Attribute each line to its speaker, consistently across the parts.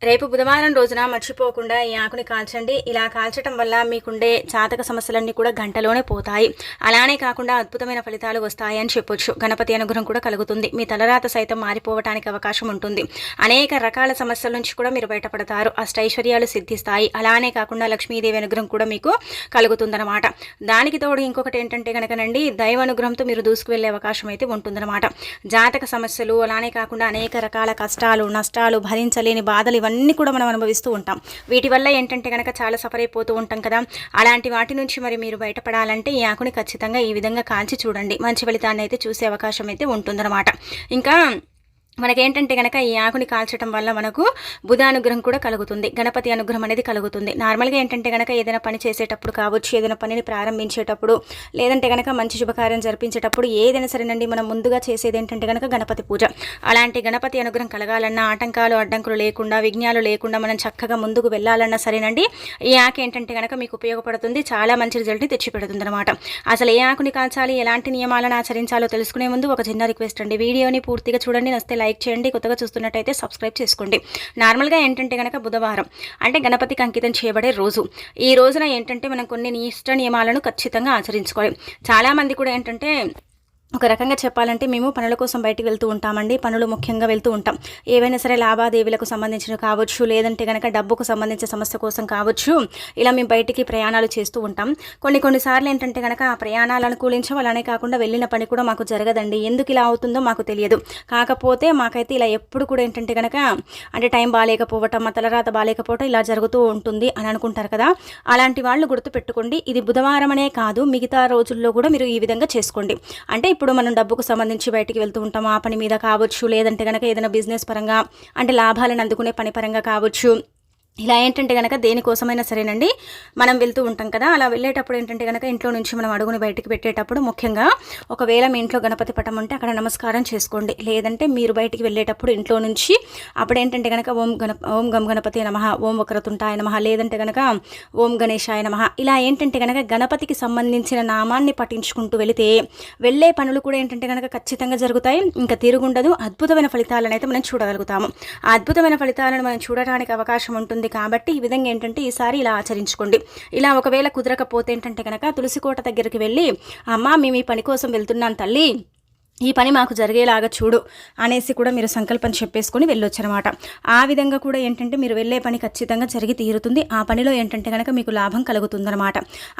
Speaker 1: రేపు బుధవారం రోజున మర్చిపోకుండా ఈ ఆకుని కాల్చండి. ఇలా కాల్చడం వల్ల మీకుండే జాతక సమస్యలన్నీ కూడా గంటలోనే పోతాయి. అలానే కాకుండా అద్భుతమైన ఫలితాలు వస్తాయి అని చెప్పొచ్చు. గణపతి అనుగ్రహం కూడా కలుగుతుంది. మీ తలరాత సైతం మారిపోవటానికి అవకాశం ఉంటుంది. అనేక రకాల సమస్యల నుంచి కూడా మీరు బయటపడతారు. అష్టైశ్వర్యాలు సిద్ధిస్తాయి. అలానే కాకుండా లక్ష్మీదేవి అనుగ్రహం కూడా మీకు కలుగుతుందన్నమాట. దానికి తోడు ఇంకొకటి ఏంటంటే కనుకనండి, దైవ అనుగ్రహంతో మీరు దూసుకు వెళ్లే అవకాశం అయితే ఉంటుందన్నమాట. జాతక సమస్యలు అలానే కాకుండా అనేక రకాల కష్టాలు, నష్టాలు, భరించలేని బాధలు ఇవన్నీ కూడా మనం అనుభవిస్తూ ఉంటాం. వీటి వల్ల ఏంటంటే కనుక చాలా సఫర్ అయిపోతూ ఉంటాం కదా. అలాంటి వాటి నుంచి మరి మీరు బయటపడాలంటే ఈ ఆకుని ఖచ్చితంగా ఈ విధంగా కాల్చి చూడండి. మంచి ఫలితాన్ని అయితే చూసే అవకాశం అయితే ఉంటుందన్నమాట. ఇంకా మనకేంటంటే కనుక ఈ ఆకుని కాల్చడం వల్ల మనకు బుధ అనుగ్రహం కూడా కలుగుతుంది. గణపతి అనుగ్రహం అనేది కలుగుతుంది. నార్మల్గా ఏంటంటే కనుక ఏదైనా పని చేసేటప్పుడు కావచ్చు, ఏదైనా పనిని ప్రారంభించేటప్పుడు, లేదంటే కనుక మంచి శుభకార్యం జరిపించేటప్పుడు ఏదైనా సరేనండి, మనం ముందుగా చేసేది ఏంటంటే కనుక గణపతి పూజ. అలాంటి గణపతి అనుగ్రహం కలగాలన్నా, ఆటంకాలు అడ్డంకులు లేకుండా, విఘ్నాలు లేకుండా మనం చక్కగా ముందుకు వెళ్ళాలన్నా సరేనండి, ఈ ఆకు ఏంటంటే కనుక మీకు ఉపయోగపడుతుంది. చాలా మంచి రిజల్ట్ని తెచ్చిపెడుతుంది అనమాట. అసలు ఏ ఆకుని కాల్చాలి, ఎలాంటి నియమాలను ఆచరించాలో తెలుసుకునే ముందు ఒక చిన్న రిక్వెస్ట్ అండి. వీడియోని పూర్తిగా చూడండి, నచ్చితే లైక్ చేయండి. కొత్తగా చూస్తున్నట్టయితే సబ్స్క్రైబ్ చేసుకోండి. నార్మల్గా ఏంటంటే కనుక బుధవారం అంటే గణపతికి అంకితం చేయబడే రోజు. ఈ రోజున ఏంటంటే మనం కొన్ని నిష్ట నియమాలను ఖచ్చితంగా ఆచరించుకోవాలి. చాలామంది కూడా ఏంటంటే ఒక రకంగా చెప్పాలంటే మేము పనుల కోసం బయటికి వెళ్తూ ఉంటామండి. పనులు ముఖ్యంగా వెళ్తూ ఉంటాం. ఏవైనా సరే లావాదేవీలకు సంబంధించిన కావచ్చు, లేదంటే కనుక డబ్బుకు సంబంధించిన సమస్య కోసం కావచ్చు, ఇలా మేము బయటికి ప్రయాణాలు చేస్తూ ఉంటాం. కొన్నిసార్లు ఏంటంటే కనుక ఆ ప్రయాణాలు అనుకూలించం. అలానే కాకుండా వెళ్ళిన పని కూడా మాకు జరగదండి. ఎందుకు ఇలా అవుతుందో మాకు తెలియదు. కాకపోతే మాకైతే ఇలా ఎప్పుడు కూడా ఏంటంటే కనుక అంటే టైం బాగాలేకపోవటం, మా తలరాత బాగాలేకపోవటం ఇలా జరుగుతూ ఉంటుంది అని అనుకుంటారు కదా. అలాంటి వాళ్ళు గుర్తుపెట్టుకోండి, ఇది బుధవారం అనే కాదు, మిగతా రోజుల్లో కూడా మీరు ఈ విధంగా చేసుకోండి. అంటే ఇప్పుడు మనం డబ్బుకు సంబంధించి బయటికి వెళ్తూ ఉంటాం, ఆ పని మీద కావచ్చు, లేదంటే కనుక ఏదైనా బిజినెస్ పరంగా అంటే లాభాలను అందుకునే పని పరంగా కావచ్చు, ఇలా ఏంటంటే కనుక దేనికోసమైనా సరేనండి మనం వెళ్తూ ఉంటాం కదా. అలా వెళ్ళేటప్పుడు ఏంటంటే కనుక ఇంట్లో నుంచి మనం అడుగుని బయటికి పెట్టేటప్పుడు ముఖ్యంగా ఒకవేళ మీ ఇంట్లో గణపతి పటం ఉంటే అక్కడ నమస్కారం చేసుకోండి. లేదంటే మీరు బయటికి వెళ్ళేటప్పుడు ఇంట్లో నుంచి అప్పుడు ఏంటంటే కనుక ఓం గం గణపతి నమః, ఓం వక్రతుంటాయ నమః, లేదంటే కనుక ఓం గణేశాయ నమః, ఇలా ఏంటంటే కనుక గణపతికి సంబంధించిన నామాన్ని పఠించుకుంటూ వెళితే వెళ్ళే పనులు కూడా ఏంటంటే కనుక ఖచ్చితంగా జరుగుతాయి. ఇంకా తిరుగుండదు. అద్భుతమైన ఫలితాలను అయితే మనం చూడగలుగుతాము. ఆ అద్భుతమైన ఫలితాలను మనం చూడడానికి అవకాశం ఉంటుంది. కాబట్టి ఈ విధంగా ఏంటంటే ఈసారి ఇలా ఆచరించుకోండి. ఇలా ఒకవేళ కుదరకపోతే ఏంటంటే కనుక తులసికోట దగ్గరికి వెళ్ళి, అమ్మ మేము ఈ పని కోసం వెళ్తున్నాను తల్లి, ఈ పని మాకు జరిగేలాగా చూడు అనేసి కూడా మీరు సంకల్పం చెప్పేసుకొని వెళ్ళొచ్చనమాట. ఆ విధంగా కూడా ఏంటంటే మీరు వెళ్ళే పని ఖచ్చితంగా జరిగి తీరుతుంది. ఆ పనిలో ఏంటంటే కనుక మీకు లాభం కలుగుతుందన్నమాట.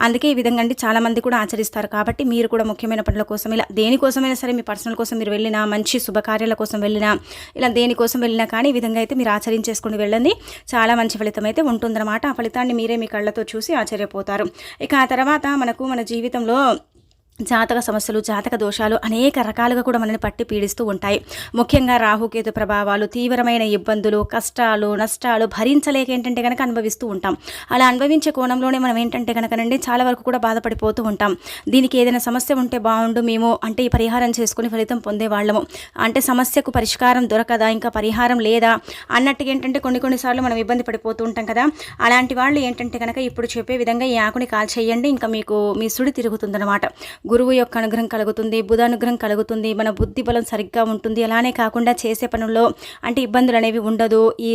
Speaker 1: అందుకే ఈ విధంగా అండి చాలామంది కూడా ఆచరిస్తారు. కాబట్టి మీరు కూడా ముఖ్యమైన పనుల కోసం ఇలా దేనికోసమైనా సరే, మీ పర్సనల్ కోసం మీరు వెళ్ళినా, మంచి శుభకార్యాల కోసం వెళ్ళినా, ఇలా దేనికోసం వెళ్ళినా కానీ ఈ విధంగా అయితే మీరు ఆచరించేసుకుని వెళ్ళండి. చాలా మంచి ఫలితం అయితే ఉంటుందన్నమాట. ఆ ఫలితాన్ని మీరే మీ కళ్ళతో చూసి ఆశ్చర్యపోతారు. ఇక ఆ తర్వాత మన జీవితంలో జాతక సమస్యలు, జాతక దోషాలు అనేక రకాలుగా కూడా మనల్ని పట్టి పీడిస్తూ ఉంటాయి. ముఖ్యంగా రాహుకేతు ప్రభావాలు, తీవ్రమైన ఇబ్బందులు, కష్టాలు, నష్టాలు భరించలేక ఏంటంటే కనుక అనుభవిస్తూ ఉంటాం. అలా అనుభవించే కోణంలోనే మనం ఏంటంటే కనుకనండి చాలా వరకు కూడా బాధపడిపోతూ ఉంటాం. దీనికి ఏదైనా సమస్య ఉంటే బాగుండు, మేము అంటే ఈ పరిహారం చేసుకుని ఫలితం పొందేవాళ్ళము, అంటే సమస్యకు పరిష్కారం దొరకదా, ఇంకా పరిహారం లేదా అన్నట్టుగా ఏంటంటే కొన్నిసార్లు మనం ఇబ్బంది పడిపోతూ ఉంటాం కదా. అలాంటి వాళ్ళు ఏంటంటే కనుక ఇప్పుడు చెప్పే విధంగా ఈ ఆకుని కాల్చేయండి. ఇంకా మీకు మీ సుడి తిరుగుతుందన్నమాట. గురువు యొక్క అనుగ్రహం కలుగుతుంది, బుధ అనుగ్రహం కలుగుతుంది, మన బుద్ధి బలం సరిగ్గా ఉంటుంది. అలానే కాకుండా చేసే పనుల్లో అంటే ఇబ్బందులు అనేవి ఉండదు. ఈ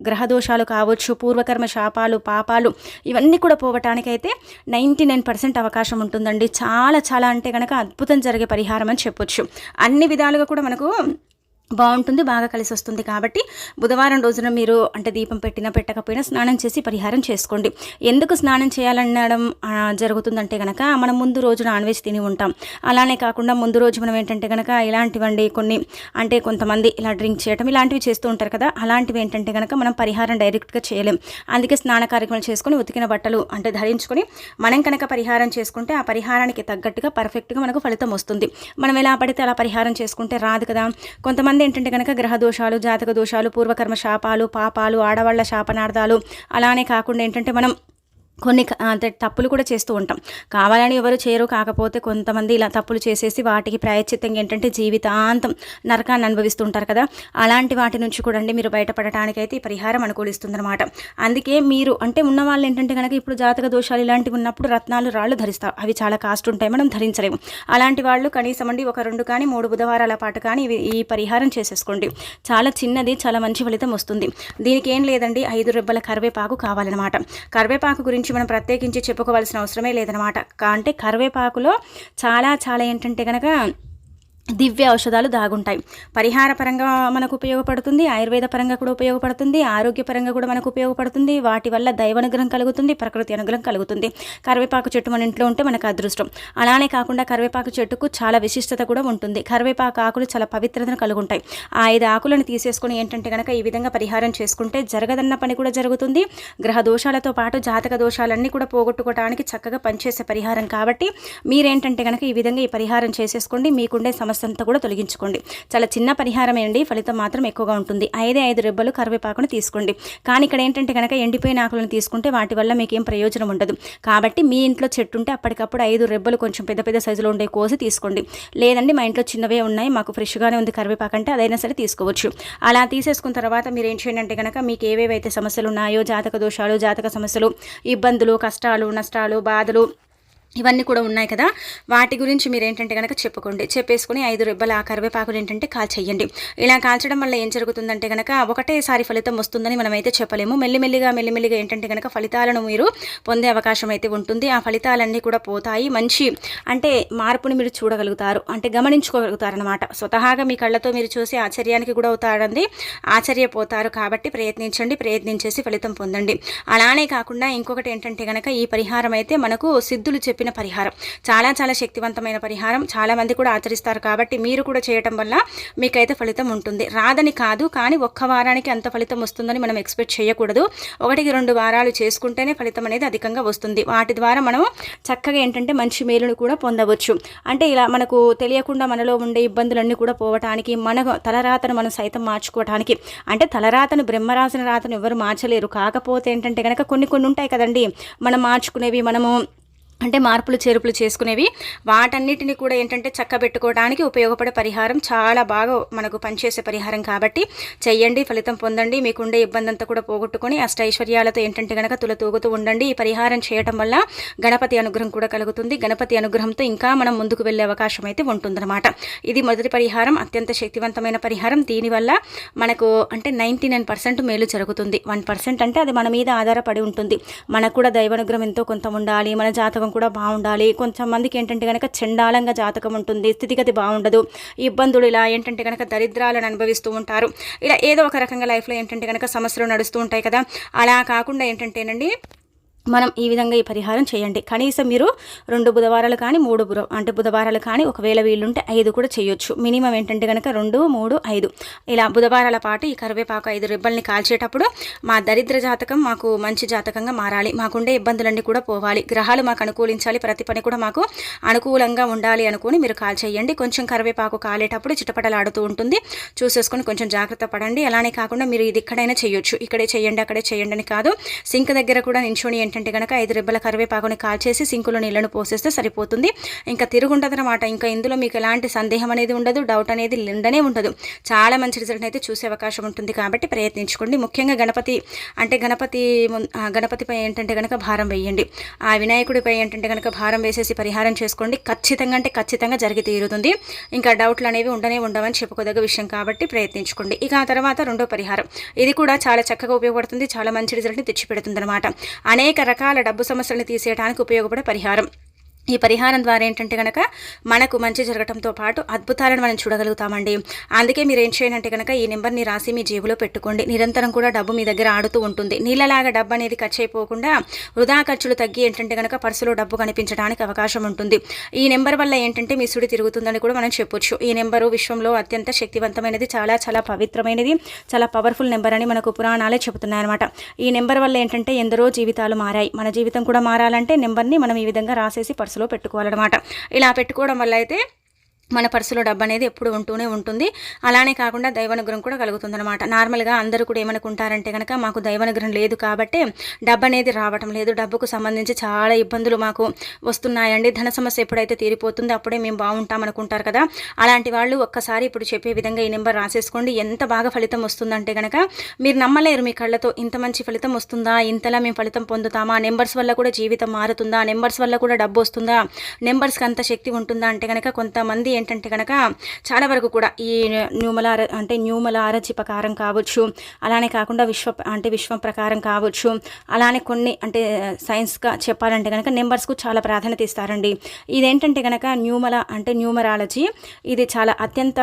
Speaker 1: గ్రహదోషాలు కావచ్చు, పూర్వకర్మ శాపాలు, పాపాలు ఇవన్నీ కూడా పోవటానికైతే 99% అవకాశం ఉంటుందండి. చాలా అంటే కనుక అద్భుతం జరిగే పరిహారం అని చెప్పొచ్చు. అన్ని విధాలుగా కూడా మనకు బాగుంటుంది, బాగా కలిసి వస్తుంది. కాబట్టి బుధవారం రోజున మీరు అంటే దీపం పెట్టినా పెట్టకపోయినా స్నానం చేసి పరిహారం చేసుకోండి. ఎందుకు స్నానం చేయాలనడం జరుగుతుందంటే కనుక మనం ముందు రోజు నాన్ వెజ్ తిని ఉంటాం. అలానే కాకుండా ముందు రోజు మనం ఏంటంటే కనుక ఇలాంటివండి కొన్ని అంటే కొంతమంది ఇలా డ్రింక్ చేయడం ఇలాంటివి చేస్తూ ఉంటారు కదా. అలాంటివి ఏంటంటే కనుక మనం పరిహారం డైరెక్ట్గా చేయలేం. అందుకే స్నాన కార్యక్రమాలు చేసుకొని ఉతికిన బట్టలు అంటే ధరించుకొని మనం కనుక పరిహారం చేసుకుంటే ఆ పరిహారానికి తగ్గట్టుగా పర్ఫెక్ట్గా మనకు ఫలితం వస్తుంది. మనం ఎలా పడితే అలా పరిహారం చేసుకుంటే రాదు కదా. కొంతమంది ఏంటంటే కనుక గ్రహ దోషాలు, జాతక దోషాలు, పూర్వకర్మ శాపాలు, పాపాలు, ఆడవాళ్ల శాపనార్థాలు, అలానే కాకుండా ఏంటంటే మనం కొన్ని అంటే తప్పులు కూడా చేస్తూ ఉంటాం. కావాలని ఎవరు చేయరు. కాకపోతే కొంతమంది ఇలా తప్పులు చేసేసి వాటికి ప్రాయశ్చిత్తంగా ఏంటంటే జీవితాంతం నరకాన్ని అనుభవిస్తూ ఉంటారు కదా. అలాంటి వాటి నుంచి కూడా మీరు బయటపడటానికైతే ఈ పరిహారం అనుకూలిస్తుందన్నమాట. అందుకే మీరు అంటే ఉన్నవాళ్ళు ఏంటంటే కనుక ఇప్పుడు జాతక దోషాలు ఇలాంటివి ఉన్నప్పుడు రత్నాలు రాళ్ళు ధరిస్తారు. అవి చాలా కాస్ట్ ఉంటాయి, మనం ధరించలేము. అలాంటి వాళ్ళు కనీసం ఒక 2 కానీ 3 బుధవారాల పాటు కానీ ఈ పరిహారం చేసేసుకోండి. చాలా చిన్నది, చాలా మంచి ఫలితం వస్తుంది. దీనికి ఏం లేదండి, 5 రెబ్బల కరివేపాకు కావాలన్నమాట. కరివేపాకు గురించి మనం ప్రత్యేకించి చెప్పుకోవాల్సిన అవసరమే లేదనమాట. అంటే కరివేపాకులో చాలా చాలా ఏంటంటే కనుక దివ్య ఔషధాలు దాగుంటాయి. పరిహార పరంగా మనకు ఉపయోగపడుతుంది, ఆయుర్వేద పరంగా కూడా ఉపయోగపడుతుంది, ఆరోగ్యపరంగా కూడా మనకు ఉపయోగపడుతుంది. వాటి వల్ల దైవ అనుగ్రహం కలుగుతుంది, ప్రకృతి అనుగ్రహం కలుగుతుంది. కరివేపాకు చెట్టు మన ఇంట్లో ఉంటే మనకు అదృష్టం. అలానే కాకుండా కరివేపాకు చెట్టుకు చాలా విశిష్టత కూడా ఉంటుంది. కరివేపాకు ఆకులు చాలా పవిత్రతను కలుగుంటాయి. ఆ 5 ఆకులను తీసేసుకొని ఏంటంటే కనుక ఈ విధంగా పరిహారం చేసుకుంటే జరగదన్న పని కూడా జరుగుతుంది. గ్రహ దోషాలతో పాటు జాతక దోషాలన్నీ కూడా పోగొట్టుకోవడానికి చక్కగా పనిచేసే పరిహారం కాబట్టి మీరేంటంటే కనుక ఈ విధంగా ఈ పరిహారం చేసేసుకోండి. మీకుండే సమస్య అంతా కూడా తొలగించుకోండి. చాలా చిన్న పరిహారమే అండి, ఫలితం మాత్రం ఎక్కువగా ఉంటుంది. 5 రెబ్బలు కరివేపాకును తీసుకోండి. కానీ ఇక్కడ ఏంటంటే కనుక ఎండిపోయిన ఆకులను తీసుకుంటే వాటి వల్ల మీకు ఏం ప్రయోజనం ఉండదు. కాబట్టి మీ ఇంట్లో చెట్టు ఉంటే అప్పటికప్పుడు 5 రెబ్బలు కొంచెం పెద్ద పెద్ద సైజులో ఉండే కోసి తీసుకోండి. లేదండి మా ఇంట్లో చిన్నవే ఉన్నాయి, మాకు ఫ్రెష్గానే ఉంది కరివేపాకు అంటే అదైనా సరే తీసుకోవచ్చు. అలా తీసేసుకున్న తర్వాత మీరు ఏం చేయండి అంటే కనుక మీకు ఏవేవైతే సమస్యలు ఉన్నాయో, జాతక దోషాలు, జాతక సమస్యలు, ఇబ్బందులు, కష్టాలు, నష్టాలు, బాధలు ఇవన్నీ కూడా ఉన్నాయి కదా, వాటి గురించి మీరు ఏంటంటే కనుక చెప్పేసుకుని 5 రెబ్బల ఆ కరివేపాకులు ఏంటంటే కాల్చేయండి. ఇలా కాల్చడం వల్ల ఏం జరుగుతుందంటే కనుక ఒకటేసారి ఫలితం వస్తుందని మనమైతే చెప్పలేము. మెల్లిమెల్లిగా ఏంటంటే కనుక ఫలితాలను మీరు పొందే అవకాశం అయితే ఉంటుంది. ఆ ఫలితాలన్నీ కూడా పోతాయి. మంచి అంటే మార్పుని మీరు చూడగలుగుతారు, అంటే గమనించుకోగలుగుతారనమాట. స్వతహాగా మీ కళ్ళతో మీరు చూసి ఆశ్చర్యానికి కూడా అవుతారండి, ఆశ్చర్యపోతారు. కాబట్టి ప్రయత్నించేసి ఫలితం పొందండి. అలానే కాకుండా ఇంకొకటి ఏంటంటే కనుక ఈ పరిహారం అయితే మనకు సిద్ధులు చెప్పిన పరిహారం, చాలా చాలా శక్తివంతమైన పరిహారం. చాలా మంది కూడా ఆచరిస్తారు. కాబట్టి మీరు కూడా చేయటం వల్ల మీకైతే ఫలితం ఉంటుంది. రాదని కాదు, కానీ ఒక్క వారానికి అంత ఫలితం వస్తుందని మనం ఎక్స్పెక్ట్ చేయకూడదు. 1-2 వారాలు చేసుకుంటేనే ఫలితం అనేది అధికంగా వస్తుంది. వాటి ద్వారా మనం చక్కగా ఏంటంటే మంచి మేలును కూడా పొందవచ్చు. అంటే ఇలా మనకు తెలియకుండా మనలో ఉండే ఇబ్బందులన్నీ కూడా పోవటానికి, మన తలరాతను మనం సైతం మార్చుకోవటానికి, అంటే తలరాతను బ్రహ్మరాసిన రాతను ఎవరు మార్చలేరు. కాకపోతే ఏంటంటే కనుక కొన్ని ఉంటాయి కదండి మనం మార్చుకునేవి, మనము అంటే మార్పులు చేర్పులు చేసుకునేవి, వాటన్నిటిని కూడా ఏంటంటే చక్కబెట్టుకోవడానికి ఉపయోగపడే పరిహారం, చాలా బాగా మనకు పనిచేసే పరిహారం. కాబట్టి చెయ్యండి, ఫలితం పొందండి. మీకుండే ఇబ్బంది అంతా కూడా పోగొట్టుకొని అష్టైశ్వర్యాలతో ఏంటంటే కనుక తులతూగుతూ ఉండండి. ఈ పరిహారం చేయటం వల్ల గణపతి అనుగ్రహం కూడా కలుగుతుంది. గణపతి అనుగ్రహంతో ఇంకా మనం ముందుకు వెళ్ళే అవకాశం అయితే ఉంటుందన్నమాట. ఇది మొదటి పరిహారం, అత్యంత శక్తివంతమైన పరిహారం. దీనివల్ల మనకు అంటే 99% మేలు జరుగుతుంది. 1% అంటే అది మన మీద ఆధారపడి ఉంటుంది. మనకు కూడా దైవానుగ్రహం ఎంతో కొంత ఉండాలి, మన జాతకం కూడా బాగుండాలి. కొంతమందికి ఏంటంటే కనుక చండాలంగా జాతకం ఉంటుంది, స్థితిగతి బాగుండదు, ఇబ్బందులు ఇలా ఏంటంటే కనుక దరిద్రాలను అనుభవిస్తూ ఉంటారు. ఇలా ఏదో ఒక రకంగా లైఫ్లో ఏంటంటే కనుక సమస్యలు నడుస్తూ ఉంటాయి కదా. అలా కాకుండా ఏంటంటేనండి మనం ఈ విధంగా ఈ పరిహారం చేయండి. కనీసం మీరు 2 బుధవారాలు కానీ 3 బుధవారాలు కానీ ఒకవేళ వీళ్ళుంటే 5 కూడా చేయొచ్చు. మినిమం ఏంటంటే కనుక 2, 3, 5 ఇలా బుధవారాల పాటు ఈ కరివేపాకు 5 రెబ్బల్ని కాల్చేటప్పుడు మా దరిద్ర జాతకం మాకు మంచి జాతకంగా మారాలి, మాకుండే ఇబ్బందులన్నీ కూడా పోవాలి, గ్రహాలు మాకు అనుకూలించాలి, ప్రతి పని కూడా మాకు అనుకూలంగా ఉండాలి అనుకుని మీరు కాల్చేయండి. కొంచెం కరివేపాకు కాలేటప్పుడు చిటపటలాడుతూ ఉంటుంది, చూసేసుకొని కొంచెం జాగ్రత్త పడండి. అలానే కాకుండా మీరు ఇది ఎక్కడైనా చేయొచ్చు, ఇక్కడే చేయండి అక్కడే చేయండి అని కాదు. సింక్ దగ్గర కూడా నించొని ఏంటంటే కనుక 5 రెబ్బల కరివేపాకుని కాల్చేసి సింకులో నీళ్లను పోసేస్తే సరిపోతుంది. ఇంకా తిరుగుంటుందన్నమాట. ఇంకా ఇందులో మీకు ఎలాంటి సందేహం అనేది ఉండదు, డౌట్ అనేది ఉండదు. చాలా మంచి రిజల్ట్ అయితే చూసే అవకాశం ఉంటుంది. కాబట్టి ప్రయత్నించుకోండి. ముఖ్యంగా గణపతిపై ఏంటంటే కనుక భారం వేయండి. ఆ వినాయకుడిపై ఏంటంటే కనుక భారం వేసేసి పరిహారం చేసుకోండి. ఖచ్చితంగా జరిగి తీరుతుంది. ఇంకా డౌట్లు అనేవి ఉండవని చెప్పుకోదగ్గ విషయం. కాబట్టి ప్రయత్నించుకోండి. ఇక ఆ తర్వాత రెండో పరిహారం, ఇది కూడా చాలా చక్కగా ఉపయోగపడుతుంది, చాలా మంచి రిజల్ట్ని తెచ్చిపెడుతుంది అనమాట. అనేక రకాల డబ్బు సమస్యలను తీసేయడానికి ఉపయోగపడే పరిహారం. ఈ పరిహారం ద్వారా ఏంటంటే కనుక మనకు మంచి జరగడంతో పాటు అద్భుతాలను మనం చూడగలుగుతామండి. అందుకే మీరు ఏం చేయండి అంటే కనుక ఈ నెంబర్ని రాసి మీ జేబులో పెట్టుకోండి. నిరంతరం కూడా డబ్బు మీ దగ్గర ఆడుతూ ఉంటుంది. నీళ్ళలాగా డబ్బు అనేది ఖర్చు అయిపోకుండా వృధా ఖర్చులు తగ్గి ఏంటంటే కనుక పర్సులో డబ్బు కనిపించడానికి అవకాశం ఉంటుంది. ఈ నెంబర్ వల్ల ఏంటంటే మీ సుడి తిరుగుతుందని కూడా మనం చెప్పొచ్చు. ఈ నెంబరు విశ్వంలో అత్యంత శక్తివంతమైనది, చాలా చాలా పవిత్రమైనది, చాలా పవర్ఫుల్ నెంబర్ అని మనకు పురాణాలే చెబుతున్నాయన్నమాట. ఈ నెంబర్ వల్ల ఏంటంటే ఎందరో జీవితాలు మారాయి. మన జీవితం కూడా మారాలంటే నెంబర్ని మనం ఈ విధంగా రాసేసి పర్సులో పెట్టుకోవాలన్నమాట. ఇలా పెట్టుకోవడం వల్ల అయితే మన పర్సులో డబ్బు అనేది ఎప్పుడు ఉంటూనే ఉంటుంది. అలానే కాకుండా దైవానుగ్రహం కూడా కలుగుతుందన్నమాట. నార్మల్గా అందరూ కూడా ఏమనుకుంటారంటే కనుక మాకు దైవానుగ్రహం లేదు కాబట్టి డబ్బు అనేది రావటం లేదు, డబ్బుకు సంబంధించి చాలా ఇబ్బందులు మాకు వస్తున్నాయండి, ధన సమస్య ఎప్పుడైతే తీరిపోతుందో అప్పుడే మేము బాగుంటాం అనుకుంటారు కదా. అలాంటి వాళ్ళు ఒక్కసారి ఇప్పుడు చెప్పే విధంగా ఈ నెంబర్ రాసేసుకోండి. ఎంత బాగా ఫలితం వస్తుందంటే కనుక మీరు నమ్మలేరు. మీ కళ్ళతో ఇంత మంచి ఫలితం వస్తుందా, ఇంతలా మేము ఫలితం పొందుతామా, నెంబర్స్ వల్ల కూడా జీవితం మారుతుందా, నెంబర్స్ వల్ల కూడా డబ్బు వస్తుందా, నెంబర్స్కి అంత శక్తి ఉంటుందా అంటే కనుక కొంతమంది ఏంటంటే కనుక చాలా వరకు కూడా ఈ న్యూమలారచి ప్రకారం కావచ్చు, అలానే కాకుండా విశ్వం ప్రకారం కావచ్చు, అలానే కొన్ని సైన్స్గా చెప్పాలంటే కనుక నెంబర్స్కు చాలా ప్రాధాన్యత ఇస్తారండి. ఇదేంటంటే కనుక న్యూమరాలజీ, ఇది చాలా అత్యంత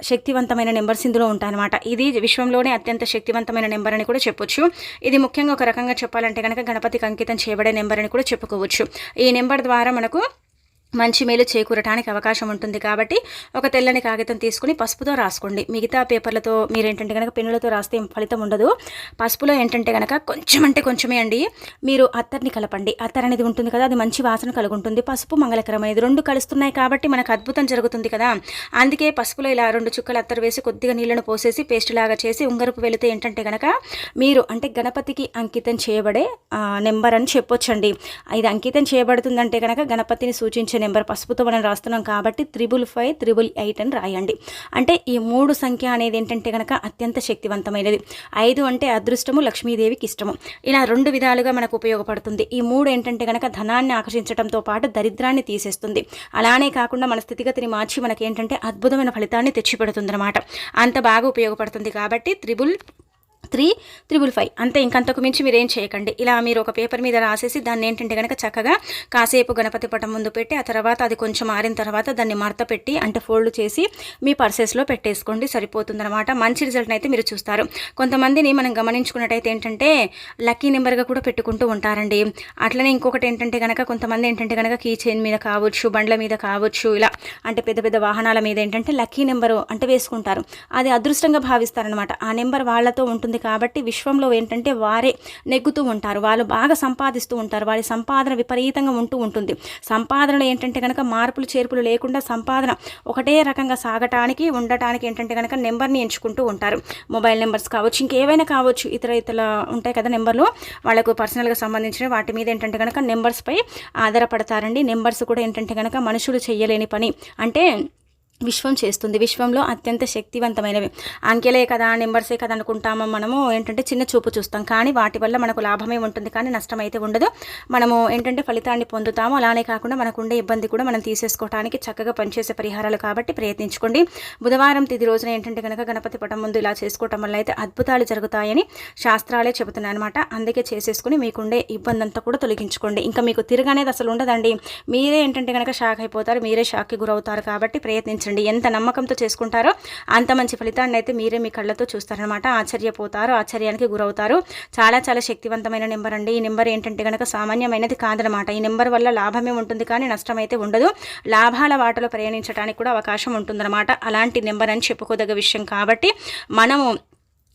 Speaker 1: శక్తివంతమైన నెంబర్స్ ఇందులో ఉంటాయన్నమాట. ఇది విశ్వంలోనే అత్యంత శక్తివంతమైన నెంబర్ అని కూడా చెప్పొచ్చు. ఇది ముఖ్యంగా ఒక రకంగా చెప్పాలంటే కనుక గణపతికి అంకితం చేయబడే నెంబర్ అని కూడా చెప్పుకోవచ్చు. ఈ నెంబర్ ద్వారా మనకు మంచి మేలు చేకూరటానికి అవకాశం ఉంటుంది. కాబట్టి ఒక తెల్లని కాగితం తీసుకుని పసుపుతో రాసుకోండి. మిగతా పేపర్లతో మీరేంటంటే కనుక పెన్నులతో రాస్తే ఫలితం ఉండదు. పసుపులో ఏంటంటే కనుక కొంచెమే అండి, మీరు అత్తర్ని కలపండి. అత్తర్ అనేది ఉంటుంది కదా, అది మంచి వాసన కలుగుంటుంది. పసుపు మంగళకరమైనది, రెండు కలుస్తున్నాయి కాబట్టి మనకు అద్భుతం జరుగుతుంది కదా. అందుకే పసుపులో ఇలా 2 చుక్కలు అత్తర్ వేసి కొద్దిగా నీళ్లను పోసేసి పేస్ట్ లాగా చేసి ఉంగరపు వెళితే ఏంటంటే కనుక మీరు గణపతికి అంకితం చేయబడే నెంబర్ అని చెప్పొచ్చండి. ఇది అంకితం చేయబడుతుందంటే కనుక గణపతిని సూచించే నెంబర్ పసుపుతో మనం రాస్తున్నాం కాబట్టి 55588 అని రాయండి. అంటే ఈ 3 సంఖ్య అనేది ఏంటంటే కనుక అత్యంత శక్తివంతమైనది. 5 అంటే అదృష్టము, లక్ష్మీదేవికి ఇష్టము. ఇలా 2 విధాలుగా మనకు ఉపయోగపడుతుంది. ఈ 3 ఏంటంటే కనుక ధనాన్ని ఆకర్షించడంతో పాటు దరిద్రాన్ని తీసేస్తుంది. అలానే కాకుండా మన స్థితిగతిని మార్చి మనకి ఏంటంటే అద్భుతమైన ఫలితాన్ని తెచ్చిపెడుతుంది అనమాట. అంత బాగా ఉపయోగపడుతుంది కాబట్టి 355 అంతే. ఇంకంతకు మించి మీరేం చేయకండి. ఇలా మీరు ఒక పేపర్ మీద రాసేసి దాన్ని ఏంటంటే కనుక చక్కగా కాసేపు గణపతి పటం ముందు పెట్టి ఆ తర్వాత అది కొంచెం ఆరిన తర్వాత దాన్ని మడత పెట్టి ఫోల్డ్ చేసి మీ పర్సెస్లో పెట్టేసుకోండి, సరిపోతుందన్నమాట. మంచి రిజల్ట్ని అయితే మీరు చూస్తారు. కొంతమందిని మనం గమనించుకున్నట్టయితే ఏంటంటే లక్కీ నెంబర్గా కూడా పెట్టుకుంటూ ఉంటారండి. అట్లనే ఇంకొకటి ఏంటంటే కనుక కొంతమంది ఏంటంటే కనుక కీ చైన్ మీద కావచ్చు, బండ్ల మీద కావచ్చు, ఇలా పెద్ద పెద్ద వాహనాల మీద ఏంటంటే లక్కీ నెంబరు వేసుకుంటారు. అది అదృష్టంగా భావిస్తారనమాట. ఆ నెంబర్ వాళ్ళతో ఉంటుంది కాబట్టి విశ్వంలో ఏంటంటే వారే నెగ్గుతూ ఉంటారు, వాళ్ళు బాగా సంపాదిస్తూ ఉంటారు, వాళ్ళ సంపాదన విపరీతంగా ఉంటుంది. సంపాదనలో ఏంటంటే కనుక మార్పులు చేర్పులు లేకుండా సంపాదన ఒకటే రకంగా సాగటానికి ఉండటానికి ఏంటంటే కనుక నెంబర్ని ఎంచుకుంటూ ఉంటారు. మొబైల్ నెంబర్స్ కావచ్చు, ఇంకేవైనా కావచ్చు, ఇతర ఉంటాయి కదా నెంబర్లు, వాళ్ళకు పర్సనల్గా సంబంధించిన వాటి మీద ఏంటంటే కనుక నెంబర్స్పై ఆధారపడతారండి. నెంబర్స్ కూడా ఏంటంటే కనుక మనుషులు చేయలేని పని విశ్వం చేస్తుంది. విశ్వంలో అత్యంత శక్తివంతమైనవి అంకెలే కదా, నెంబర్సే కదా అనుకుంటాము. మనము ఏంటంటే చిన్న చూపు చూస్తాం, కానీ వాటి వల్ల మనకు లాభమే ఉంటుంది, కానీ నష్టం అయితే ఉండదు. మనము ఏంటంటే ఫలితాన్ని పొందుతాము. అలానే కాకుండా మనకు ఉండే ఇబ్బంది కూడా మనం తీసేసుకోవడానికి చక్కగా పనిచేసే పరిహారాలు కాబట్టి ప్రయత్నించుకోండి. బుధవారం తిది రోజున ఏంటంటే కనుక గణపతి పటం ముందు ఇలా చేసుకోవటం వల్ల అయితే అద్భుతాలు జరుగుతాయని శాస్త్రాలే చెబుతున్నాయి అనమాట. అందుకే చేసేసుకుని మీకుండే ఇబ్బంది అంతా కూడా తొలగించుకోండి. ఇంకా మీకు తిరగనేది అసలు ఉండదండి. మీరే ఏంటంటే కనుక షాక్ అయిపోతారు, మీరే షాక్కి గురవుతారు. కాబట్టి ప్రయత్నించండి. ఎంత నమ్మకంతో చేసుకుంటారో అంత మంచి ఫలితాన్ని అయితే మీరే మీ కళ్ళతో చూస్తారనమాట. ఆశ్చర్యపోతారు, ఆశ్చర్యానికి గురవుతారు. చాలా చాలా శక్తివంతమైన నెంబర్ అండి. ఈ నెంబర్ ఏంటంటే కనుక సామాన్యమైనది కాదనమాట. ఈ నెంబర్ వల్ల లాభమే ఉంటుంది, కానీ నష్టం అయితే ఉండదు. లాభాల వాటలో ప్రయాణించడానికి కూడా అవకాశం ఉంటుందన్నమాట. అలాంటి నెంబర్ అని చెప్పుకోదగ్గ విషయం కాబట్టి మనము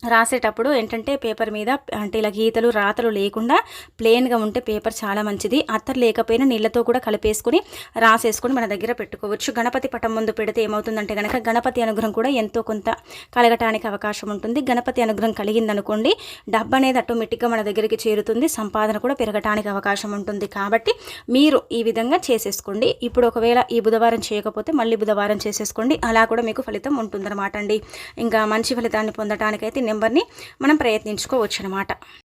Speaker 1: రాసేటప్పుడు ఏంటంటే పేపర్ మీద ఇలా గీతలు రాతలు లేకుండా ప్లెయిన్గా ఉంటే పేపర్ చాలా మంచిది. అత్తర్ లేకపోయినా నీళ్ళతో కూడా కలిపేసుకుని రాసేసుకుని మన దగ్గర పెట్టుకోవచ్చు. గణపతి పటం ముందు పెడితే ఏమవుతుందంటే కనుక గణపతి అనుగ్రహం కూడా ఎంతో కొంత కలగటానికి అవకాశం ఉంటుంది. గణపతి అనుగ్రహం కలిగిందనుకోండి, డబ్బు అనేది ఆటోమేటిక్గా మన దగ్గరికి చేరుతుంది, సంపాదన కూడా పెరగటానికి అవకాశం ఉంటుంది. కాబట్టి మీరు ఈ విధంగా చేసేసుకోండి. ఇప్పుడు ఒకవేళ ఈ బుధవారం చేయకపోతే మళ్ళీ బుధవారం చేసేసుకోండి. అలా కూడా మీకు ఫలితం ఉంటుందన్నమాట అండి. ఇంకా మంచి ఫలితాన్ని పొందటానికైతే నెంబర్ని మనం ప్రయత్నించుకోవచ్చు అనమాట.